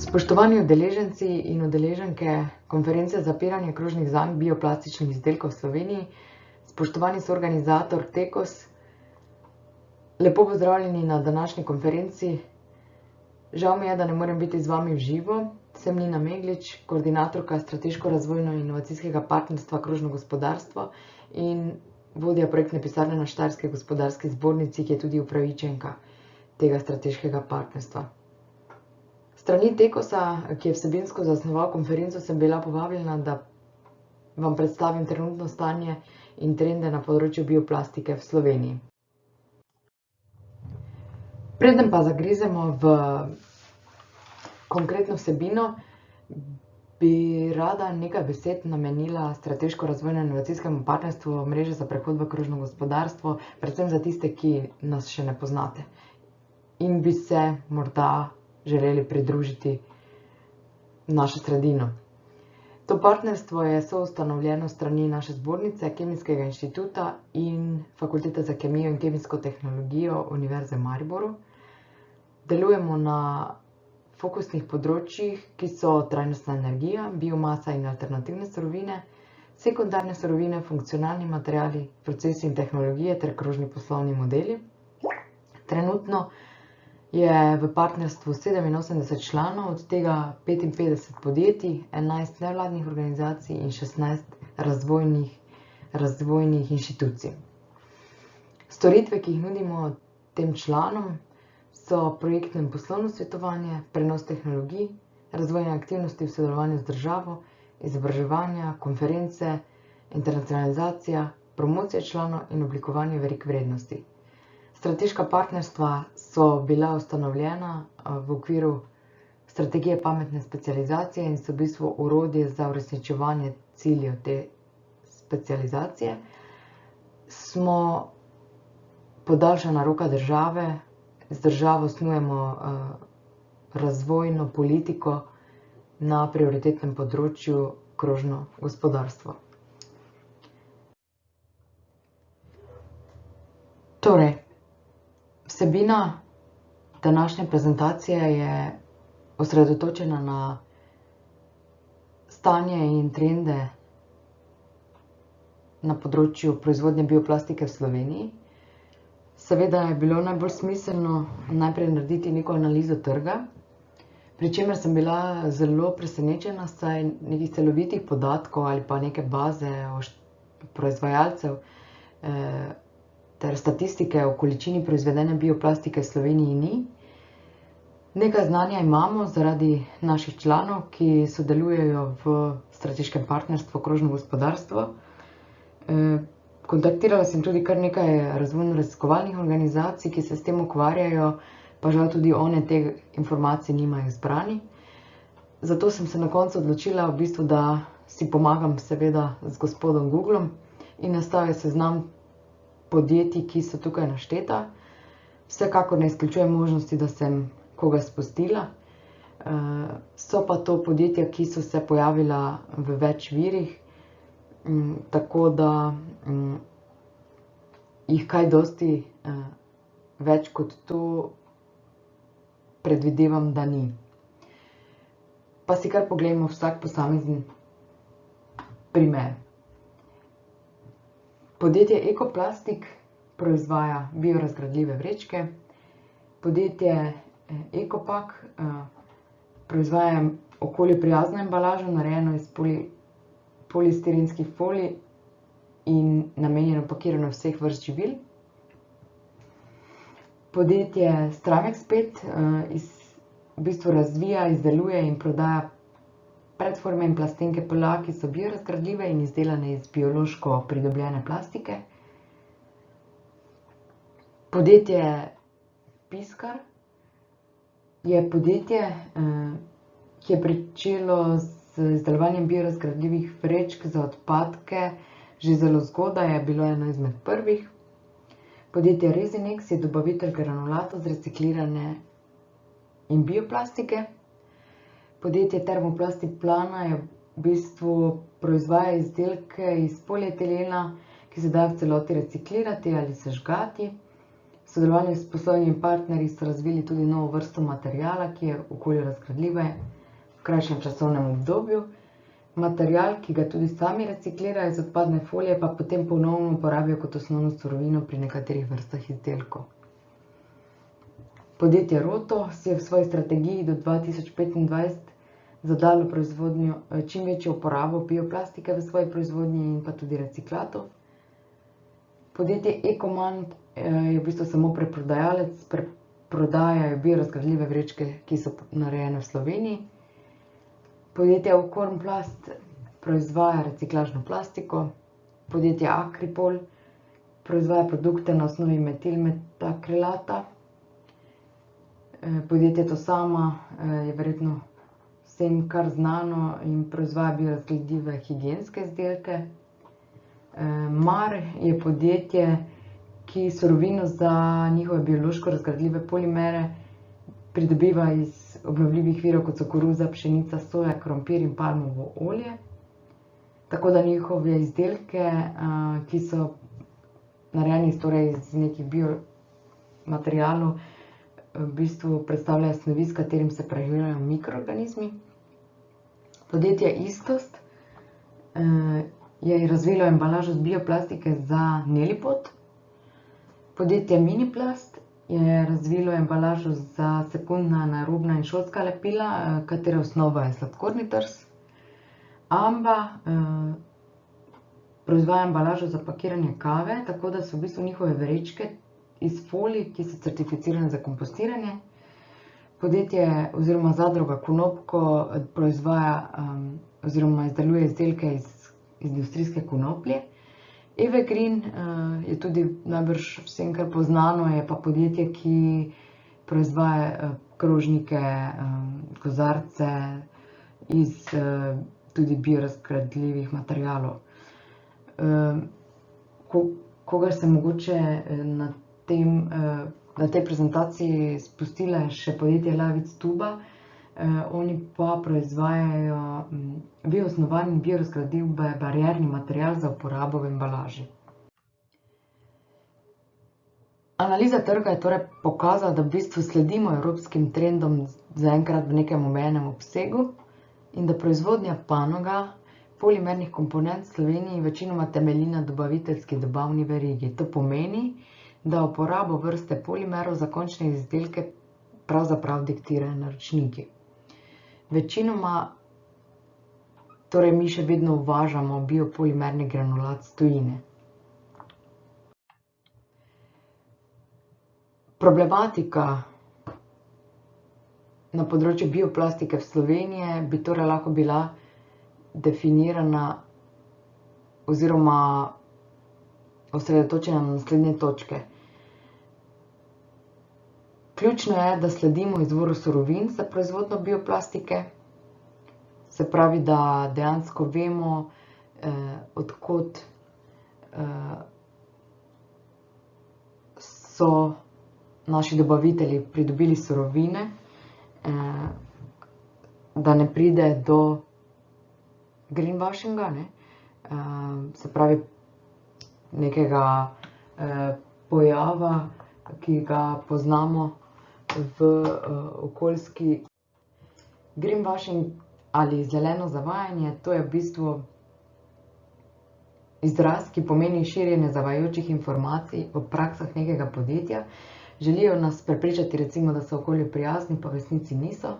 Spoštovani udeleženci in udeleženke konference Zapiranje krožnih zank bioplastičnih izdelkov v Sloveniji, spoštovani soorganizator Tekos, lepo pozdravljeni na današnji konferenci. Žal mi je, da ne morem biti z vami v živo. Sem Nina Meglič, koordinatorka strateško-razvojno-inovacijskega partnerstva Krožno gospodarstvo in vodja projektne pisarne na Štajerski gospodarski zbornici, ki je tudi upravičenka tega strateškega partnerstva. Strani Tekosa, ki je vsebinsko zasnoval konferenco, sem bila povabljena, da vam predstavim trenutno stanje in trende na področju bioplastike v Sloveniji. Preden pa zagrizemo v konkretno vsebino, bi rada nekaj besed namenila strateško-razvojno-inovacijskemu partnerstvu Mreže za prehod v krožno gospodarstvo, predvsem za tiste, ki nas še ne poznate in bi se morda želeli pridružiti našo sredino. To partnerstvo je soustanovljeno strani naše zbornice, Kemijskega inštituta in Fakultete za kemijo in kemijsko tehnologijo Univerze v Mariboru. Delujemo na fokusnih področjih, ki so trajnostna energija, biomasa in alternativne surovine, sekundarne surovine, funkcionalni materiali, procesi in tehnologije ter krožni poslovni modeli. Trenutno je v partnerstvu 87 članov, od tega 55 podjetij, 11 nevladnih organizacij in 16 razvojnih inštitucij. Storitve, ki jih nudimo tem članom, so projektno in poslovno svetovanje, prenos tehnologij, razvojne aktivnosti v sodelovanju z državo, izobraževanja, konference, internacionalizacija, promocija članov in oblikovanje verig vrednosti. Strateška partnerstva so bila ustanovljena v okviru strategije pametne specializacije in so v bistvu orodje za uresničevanje ciljev te specializacije. Smo podaljšana roka države, z državo snujemo razvojno politiko na prioritetnem področju krožno gospodarstvo. Torej, vsebina današnje prezentacije je osredotočena na stanje in trende na področju proizvodnje bioplastike v Sloveniji. Seveda je bilo najbolj smiselno najprej narediti neko analizo trga, pri čemer sem bila zelo presenečena, saj nekih celovitih podatkov ali pa neke baze proizvajalcev ter statistike o količini proizvedene bioplastike v Sloveniji ni. Nekaj znanja imamo zaradi naših članov, ki sodelujejo v strateškem partnerstvu Krožno gospodarstvo. Kontaktirala sem tudi kar nekaj razvojno-raziskovalnih organizacij, ki se s tem ukvarjajo, pa žal tudi one te informacije nimajo zbrani. Zato sem se na koncu odločila v bistvu, da si pomagam seveda z gospodom Googlom in nastavila seznam podjetij, ki so tukaj našteta. Vsekakor ne izključujem možnosti, da sem koga spustila. So pa to podjetja, ki so se pojavila v več virih, tako da jih kaj dosti več kot to predvidevam, da ni. Pa si kar poglejmo vsak posamezen primer. Podjetje Ekoplastik proizvaja biorazgradljive vrečke. Podjetje Ekopak proizvaja okolju prijazno embalažo, narejeno iz polistirenskih folij in namenjeno pakiranju vseh vrst živil. Podjetje Stramexpet v bistvu razvija, izdeluje in prodaja predforme in plastenke PLA, ki so biorazgradljive in izdelane iz biološko pridobljene plastike. Podjetje Piskar je podjetje, ki je pričelo z izdelovanjem biorazgradljivih vrečk za odpadke že zelo zgodaj, je bilo eno izmed prvih. Podjetje Rezinex je dobavitelj granulatov z reciklirane in bioplastike. Podjetje Termoplastik Plana je v bistvu proizvaja izdelke iz polietilena, ki se dajo v celoti reciklirati ali sežgati. V sodelovanju s poslovnimi partnerji so razvili tudi novo vrsto materiala, ki je okolju razgradljiva krajšem časovnem obdobju. Material, ki ga tudi sami reciklirajo iz odpadne folije, pa potem ponovno uporabijo kot osnovno surovino pri nekaterih vrstah izdelkov. Podjetje Roto si je v svoji strategiji do 2025 zadalo čim večjo uporabo bioplastike v svoji proizvodnji in pa tudi reciklatov. Podjetje Ecoman je v bistvu samo preprodajalec, prodajajo biorazgradljive vrečke, ki so narejene v Sloveniji. Podjetje Aukornplast proizvaja reciklažno plastiko. Podjetje Akripol proizvaja produkte na osnovi metilmetakrilata. Podjetje Tosama je verjetno vsem kar znano in proizvaja biorazgradljive higienske izdelke. Mar je podjetje, ki surovino za njihove biološko razgradljive polimere pridobiva iz obnovljivih virov, kot so koruza, pšenica, soja, krompir in palmovo olje. Tako da njihove izdelke, ki so narejeni iz nekih biomaterialov, v bistvu predstavljajo snovi, s katerim se preživljajo mikroorganizmi. Podjetje Istost je razvilo embalažo z bioplastike za Nelipot. Podjetje Miniplast je razvilo embalažo za sekundna, anaerobna in šolska lepila, katere osnova je sladkorni trs. Amba proizvaja embalažo za pakiranje kave, tako da so v bistvu njihove vrečke iz folij, ki so certificirane za kompostiranje. Podjetje oziroma zadruga Konopko proizvaja oziroma izdeluje izdelke iz industrijske konoplje. Evergreen je tudi najbrž vsem kar poznano, je pa podjetje, ki proizvaja krožnike, kozarce iz tudi biorazgradljivih materialov. Kogar se mogoče na tej prezentaciji spustila je še podjetje Lavic Tuba. Oni pa proizvajajo bioosnovan in biorazgradljiv barierni material za uporabo v embalaži. Analiza trga je torej pokazala, da v bistvu sledimo evropskim trendom zaenkrat v nekem omejenem obsegu in da proizvodnja panoga polimernih komponent v Sloveniji večinoma temelji na dobaviteljski dobavni verigi. To pomeni, da uporabo vrste polimerov za končne izdelke pravzaprav diktirajo naročniki. Večinoma torej mi še vedno uvažamo biopolimerni granulat iz tujine. Problematika na področju bioplastike v Sloveniji bi torej lahko bila definirana oziroma osredotočena na naslednje točke. Ključno je, da sledimo izvoru surovin za proizvodnjo bioplastike, se pravi, da dejansko vemo, od kod so naši dobavitelji pridobili surovine, da ne pride do greenwashinga, se pravi nekega pojava, ki ga poznamo v okoljski greenwashing ali zeleno zavajanje. To je v bistvu izraz, ki pomeni širjenje zavajajočih informacij o praksah nekega podjetja. Želijo nas prepričati, recimo, da so okolju prijazni, pa v resnici niso.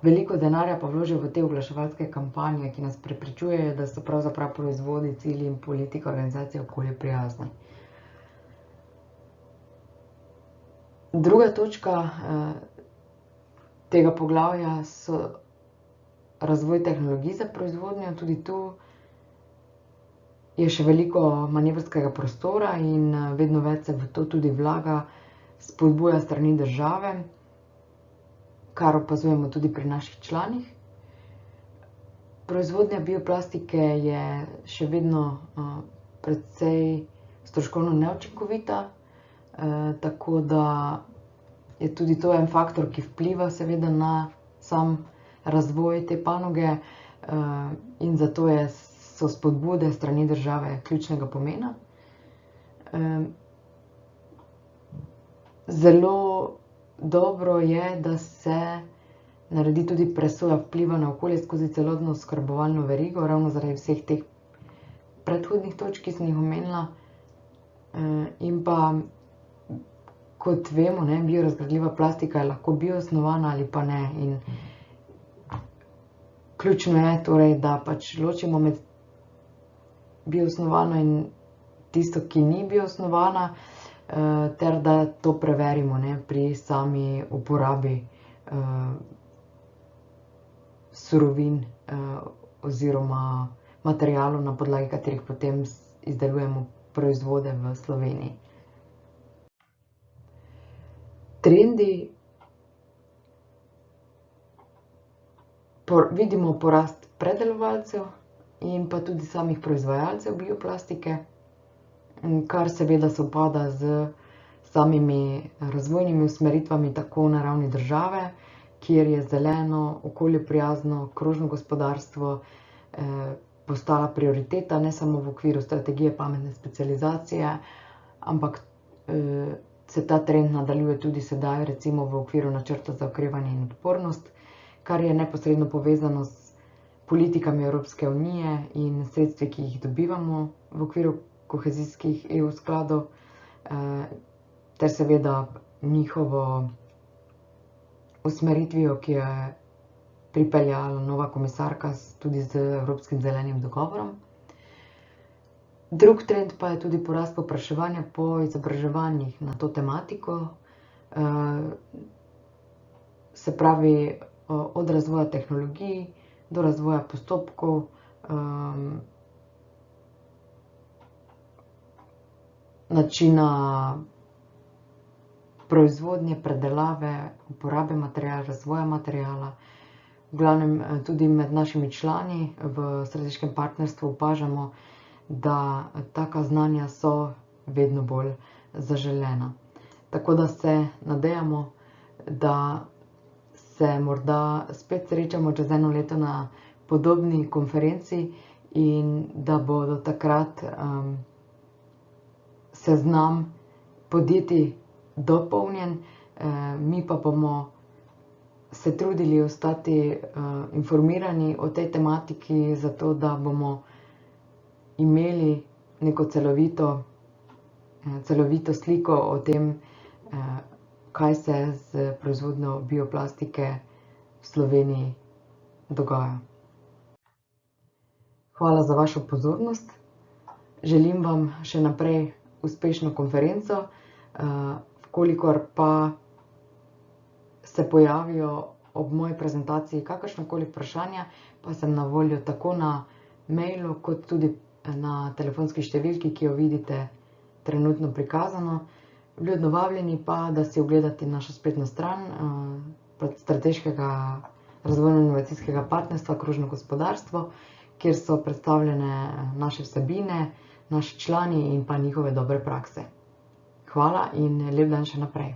Veliko denarja pa vložijo v te oglaševalske kampanje, ki nas prepričujejo, da so pravzaprav proizvodi, cilji in politika organizacije okolju prijazni. Druga točka tega poglavja so razvoj tehnologij za proizvodnjo. Tudi tu je še veliko manevrskega prostora in vedno več se v to tudi vlaga, spodbuja strani države, kar opazujemo tudi pri naših članih. Proizvodnja bioplastike je še vedno precej stroškovno neučinkovita, tako da je tudi to en faktor, ki vpliva seveda na sam razvoj te panoge, in zato so spodbude strani države ključnega pomena. Zelo dobro je, da se naredi tudi presoja vpliva na okolje skozi celotno oskrbovalno verigo, ravno zaradi vseh teh predhodnih točk, ki sem jih omenila. In pa, kot vemo, biorazgradljiva plastika je lahko bioosnovana ali pa ne. In ključno je torej, da pač ločimo med bioosnovano in tisto, ki ni bioosnovana, ter da to preverimo pri sami uporabi surovin oziroma materialov, na podlagi katerih potem izdelujemo proizvode v Sloveniji. Trendi. Vidimo porast predelovalcev in pa tudi samih proizvajalcev bioplastike, kar seveda sovpada z samimi razvojnimi usmeritvami tako na ravni države, kjer je zeleno, okolju prijazno, krožno gospodarstvo postala prioriteta, ne samo v okviru strategije pametne specializacije, ampak se ta trend nadaljuje tudi sedaj, recimo v okviru načrta za okrevanje in odpornost, kar je neposredno povezano s politikami Evropske unije in sredstvi, ki jih dobivamo v okviru kohezijskih EU skladov, ter seveda njihovo usmeritvijo, ki je pripeljala nova komisarka tudi z Evropskim zelenim dogovorom. Drug trend pa je tudi porast povpraševanja po izobraževanjih na to tematiko, se pravi od razvoja tehnologij do razvoja postopkov, načina proizvodnje, predelave, uporabe materiala, razvoja materiala. V glavnem tudi med našimi člani v strateškem partnerstvu opažamo, da taka znanja so vedno bolj zaželena. Tako da se nadejamo, da se morda spet srečamo čez eno leto na podobni konferenci in da bo do takrat seznam podjetij dopolnjen, mi pa bomo se trudili ostati informirani o tej tematiki, zato da bomo imeli neko celovito sliko o tem, kaj se z proizvodnjo bioplastike v Sloveniji dogaja. Hvala za vašo pozornost. Želim vam še naprej uspešno konferenco. Vkolikor pa se pojavijo ob moji prezentaciji kakršnakoli vprašanja, pa sem na voljo tako na mailu, kot tudi na telefonski številki, ki jo vidite trenutno prikazano. Vljudno vabljeni pa, da si ogledate našo spletno stran Strateškega razvojno-inovacijskega partnerstva Krožno gospodarstvo, kjer so predstavljene naše vsebine, naši člani in pa njihove dobre prakse. Hvala in lep dan še naprej.